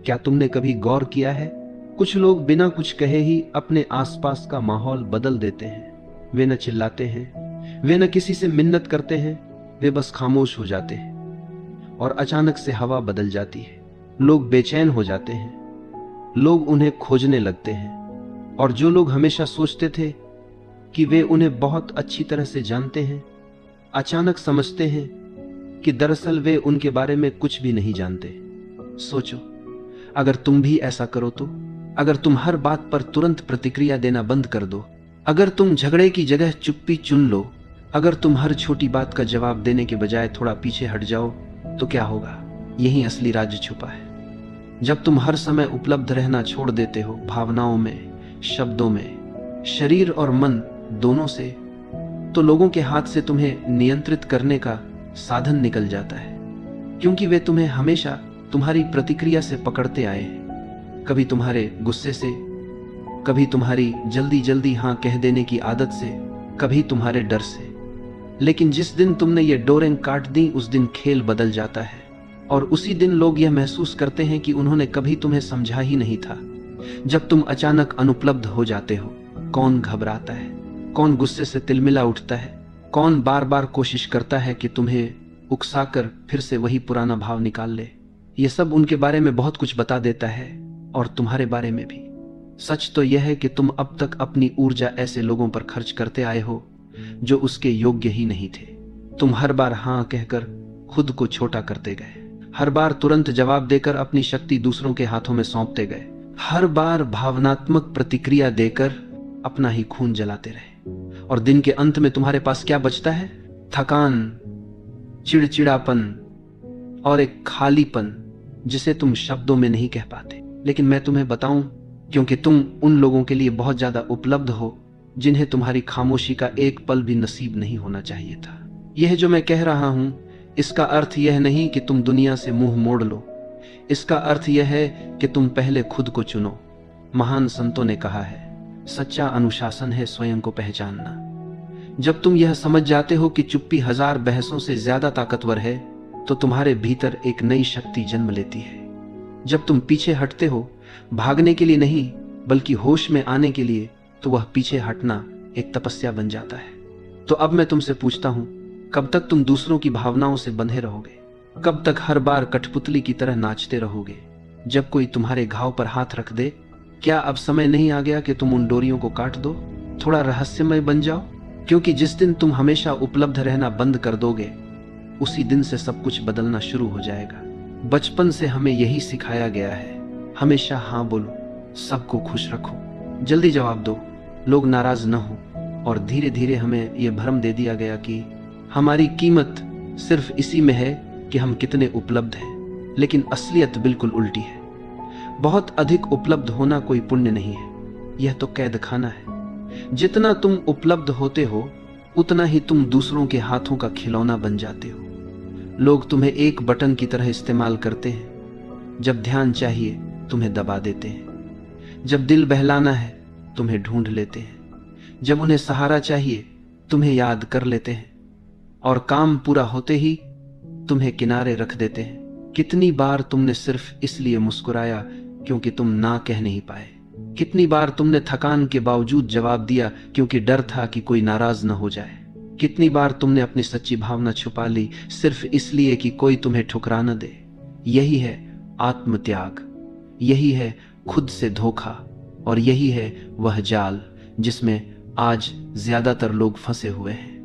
क्या तुमने कभी गौर किया है, कुछ लोग बिना कुछ कहे ही अपने आसपास का माहौल बदल देते हैं। वे न चिल्लाते हैं, वे न किसी से मिन्नत करते हैं, वे बस खामोश हो जाते हैं और अचानक से हवा बदल जाती है। लोग बेचैन हो जाते हैं, लोग उन्हें खोजने लगते हैं और जो लोग हमेशा सोचते थे कि वे उन्हें बहुत अच्छी तरह से जानते हैं, अचानक समझते हैं कि दरअसल वे उनके बारे में कुछ भी नहीं जानते। सोचो, अगर तुम भी ऐसा करो तो, अगर तुम हर बात पर तुरंत प्रतिक्रिया देना बंद कर दो, अगर तुम झगड़े की जगह चुप्पी चुन लो, अगर तुम हर छोटी बात का जवाब देने के बजाय थोड़ा पीछे हट जाओ, तो क्या होगा? यही असली राज छुपा है। जब तुम हर समय उपलब्ध रहना छोड़ देते हो, भावनाओं में, शब्दों में, शरीर और मन दोनों से, तो लोगों के हाथ से तुम्हें नियंत्रित करने का साधन निकल जाता है, क्योंकि वे तुम्हें हमेशा तुम्हारी प्रतिक्रिया से पकड़ते आए हैं। कभी तुम्हारे गुस्से से, कभी तुम्हारी जल्दी जल्दी हाँ कह देने की आदत से, कभी तुम्हारे डर से। लेकिन जिस दिन तुमने ये डोरें काट दी, उस दिन खेल बदल जाता है और उसी दिन लोग यह महसूस करते हैं कि उन्होंने कभी तुम्हें समझा ही नहीं था। जब तुम अचानक अनुपलब्ध हो जाते हो, कौन घबराता है, कौन गुस्से से तिलमिला उठता है, कौन बार बार कोशिश करता है कि तुम्हें उकसाकर फिर से वही पुराना भाव निकाल ले। ये सब उनके बारे में बहुत कुछ बता देता है और तुम्हारे बारे में भी। सच तो यह है कि तुम अब तक अपनी ऊर्जा ऐसे लोगों पर खर्च करते आए हो जो उसके योग्य ही नहीं थे। तुम हर बार हाँ कहकर खुद को छोटा करते गए, हर बार तुरंत जवाब देकर अपनी शक्ति दूसरों के हाथों में सौंपते गए, हर बार भावनात्मक प्रतिक्रिया देकर अपना ही खून जलाते रहे। और दिन के अंत में तुम्हारे पास क्या बचता है? थकान, चिड़चिड़ापन और एक खालीपन जिसे तुम शब्दों में नहीं कह पाते। लेकिन मैं तुम्हें बताऊं, क्योंकि तुम उन लोगों के लिए बहुत ज्यादा उपलब्ध हो जिन्हें तुम्हारी खामोशी का एक पल भी नसीब नहीं होना चाहिए था। यह जो मैं कह रहा हूं, इसका अर्थ यह नहीं कि तुम दुनिया से मुंह मोड़ लो। इसका अर्थ यह है कि तुम पहले खुद को चुनो। महान संतों ने कहा है, सच्चा अनुशासन है स्वयं को पहचानना। जब तुम यह समझ जाते हो कि चुप्पी 1000 बहसों से ज्यादा ताकतवर है, तो तुम्हारे भीतर एक नई शक्ति जन्म लेती है। जब तुम पीछे हटते हो, भागने के लिए नहीं बल्कि होश में आने के लिए, तो वह पीछे हटना एक तपस्या बन जाता है। तो अब मैं तुमसे पूछता हूं, कब तक तुम दूसरों की भावनाओं से बंधे रहोगे? कब तक हर बार कठपुतली की तरह नाचते रहोगे जब कोई तुम्हारे घाव पर हाथ रख दे? क्या अब समय नहीं आ गया कि तुम उन डोरियों को काट दो, थोड़ा रहस्यमय बन जाओ? क्योंकि जिस दिन तुम हमेशा उपलब्ध रहना बंद कर दोगे, उसी दिन से सब कुछ बदलना शुरू हो जाएगा। बचपन से हमें यही सिखाया गया है, हमेशा हाँ बोलो, सबको खुश रखो, जल्दी जवाब दो, लोग नाराज न हो। और धीरे धीरे हमें यह भ्रम दे दिया गया कि हमारी कीमत सिर्फ इसी में है कि हम कितने उपलब्ध हैं। लेकिन असलियत बिल्कुल उल्टी है। बहुत अधिक उपलब्ध होना कोई पुण्य नहीं है, यह तो कैद खाना है। जितना तुम उपलब्ध होते हो, उतना ही तुम दूसरों के हाथों का खिलौना बन जाते हो। लोग तुम्हें एक बटन की तरह इस्तेमाल करते हैं। जब ध्यान चाहिए तुम्हें दबा देते हैं, जब दिल बहलाना है तुम्हें ढूंढ लेते हैं, जब उन्हें सहारा चाहिए तुम्हें याद कर लेते हैं, और काम पूरा होते ही तुम्हें किनारे रख देते हैं। कितनी बार तुमने सिर्फ इसलिए मुस्कुराया क्योंकि तुम ना कह नहीं पाए? कितनी बार तुमने थकान के बावजूद जवाब दिया क्योंकि डर था कि कोई नाराज न हो जाए? कितनी बार तुमने अपनी सच्ची भावना छुपा ली सिर्फ इसलिए कि कोई तुम्हें ठुकरा न दे? यही है आत्मत्याग, यही है खुद से धोखा, और यही है वह जाल जिसमें आज ज्यादातर लोग फंसे हुए हैं।